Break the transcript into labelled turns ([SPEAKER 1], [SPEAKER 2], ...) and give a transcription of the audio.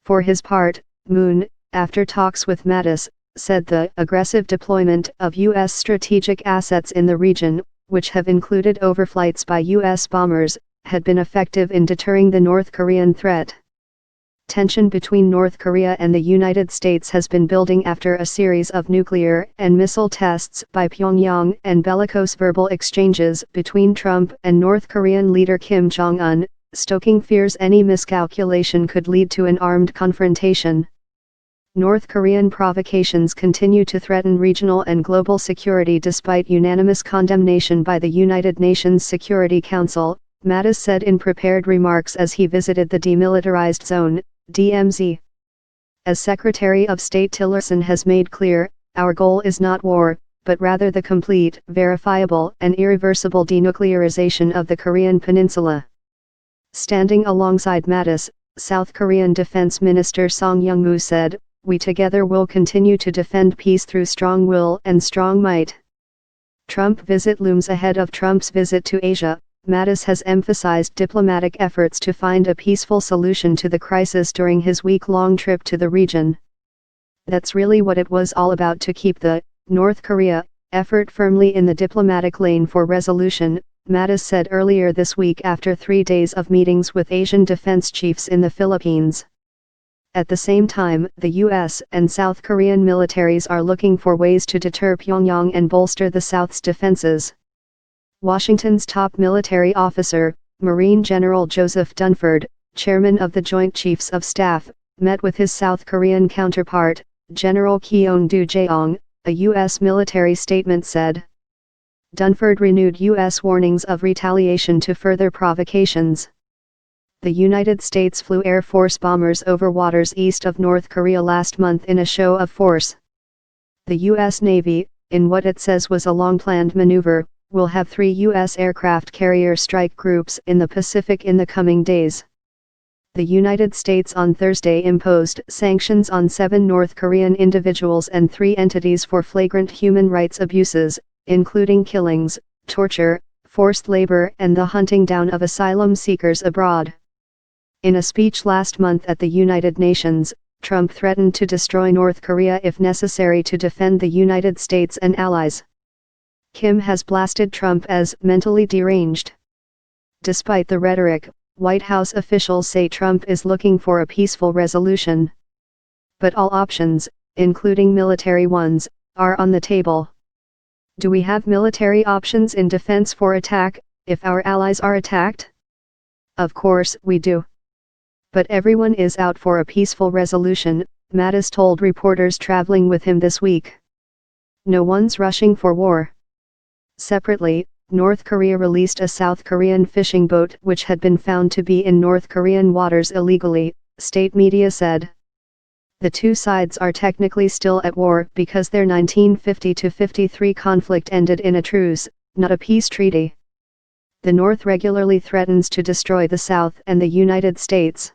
[SPEAKER 1] For his part, Moon, after talks with Mattis, said the aggressive deployment of U.S. strategic assets in the region, which have included overflights by U.S. bombers, had been effective in deterring the North Korean threat. Tension between North Korea and the United States has been building after a series of nuclear and missile tests by Pyongyang and bellicose verbal exchanges between Trump and North Korean leader Kim Jong-un, stoking fears any miscalculation could lead to an armed confrontation. North Korean provocations continue to threaten regional and global security despite unanimous condemnation by the United Nations Security Council, Mattis said in prepared remarks as he visited the Demilitarized Zone, DMZ. As Secretary of State Tillerson has made clear, our goal is not war, but rather the complete, verifiable, and irreversible denuclearization of the Korean Peninsula. Standing alongside Mattis, South Korean Defense Minister Song Young-moo said, "We together will continue to defend peace through strong will and strong might." Trump visit looms ahead of Trump's visit to Asia. Mattis has emphasized diplomatic efforts to find a peaceful solution to the crisis during his week-long trip to the region. That's really what it was all about, to keep the North Korea effort firmly in the diplomatic lane for resolution, Mattis said earlier this week after 3 days of meetings with Asian defense chiefs in the Philippines. At the same time, the U.S. and South Korean militaries are looking for ways to deter Pyongyang and bolster the South's defenses. Washington's top military officer, Marine General Joseph Dunford, chairman of the Joint Chiefs of Staff, met with his South Korean counterpart, General Kyong-do Jaeong, a U.S. military statement said. Dunford renewed U.S. warnings of retaliation to further provocations. The United States flew Air Force bombers over waters east of North Korea last month in a show of force. The U.S. Navy, in what it says was a long-planned maneuver, will have 3 U.S. aircraft carrier strike groups in the Pacific in the coming days. The United States on Thursday imposed sanctions on 7 North Korean individuals and 3 entities for flagrant human rights abuses, including killings, torture, forced labor and the hunting down of asylum seekers abroad. In a speech last month at the United Nations, Trump threatened to destroy North Korea if necessary to defend the United States and allies. Kim has blasted Trump as mentally deranged. Despite the rhetoric, White House officials say Trump is looking for a peaceful resolution. But all options, including military ones, are on the table. Do we have military options in defense for attack, if our allies are attacked? Of course we do. But everyone is out for a peaceful resolution, Mattis told reporters traveling with him this week. No one's rushing for war. Separately, North Korea released a South Korean fishing boat which had been found to be in North Korean waters illegally, state media said. The two sides are technically still at war because their 1950-53 conflict ended in a truce, not a peace treaty. The North regularly threatens to destroy the South and the United States.